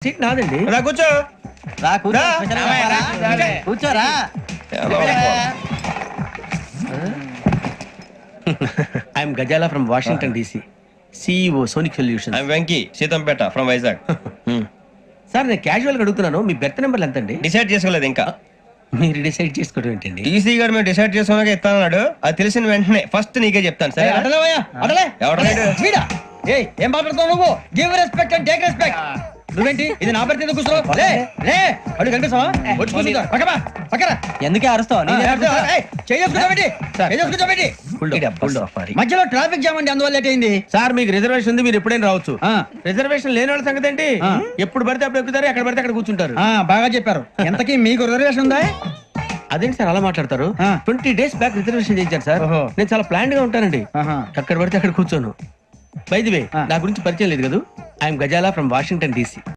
Seat నాదండి. రా కూర్చో. కూర్చోరా. I'm Gazala from Washington DC, CEO Sonic Solution. Venky Seethampeta from Vizag. Sir నేను క్యాజువల్ గా అడుగుతున్నాను, మీ బెర్త్ నెంబర్లు ఎంత అండి? డిసైడ్ చేసుకోలేదు ఇంకా. మీరు డిసైడ్ చేసుకోవడం ఏంటండి? టీసీ గారు మేము డిసైడ్ చేసుకున్నాక ఇస్తానన్నాడు. అది తెలిసిన వెంటనే ఫస్ట్ నీకే చెప్తాను. సరే ఏం మాట్లాడుతావు నువ్వు? Give respect and take respect. నువ్వేంటి ఇది నా బర్త్ ఎందుకు కూర్చో? అడుగు కనిపిస్తావా? ఎందుకే అరుస్తావు? మధ్యలో ట్రాఫిక్ జామ్ అండి, అందువల్ల లేట్ అయింది. సార్ మీకు రిజర్వేషన్ ఉంది, మీరు ఎప్పుడైనా రావచ్చు. రిజర్వేషన్ లేని వాళ్ళ సంగతి ఏంటి? ఎప్పుడు పడితే అప్పుడు ఎక్కుతారు, ఎక్కడ పడితే అక్కడ కూర్చుంటారు. బాగా చెప్పారు. ఎంతకీ మీకు రిజర్వేషన్ ఉందా? అదేంటి సార్ అలా మాట్లాడతారు? 20 days బ్యాక్ రిజర్వేషన్ చేయించారు సార్. నేను చాలా ప్లాన్డ్ గా ఉంటానండి, ఎక్కడ పడితే అక్కడ కూర్చోను. బై ది వే, నా గురించి పరిచయం లేదు కదా, I'm Gazala from Washington DC.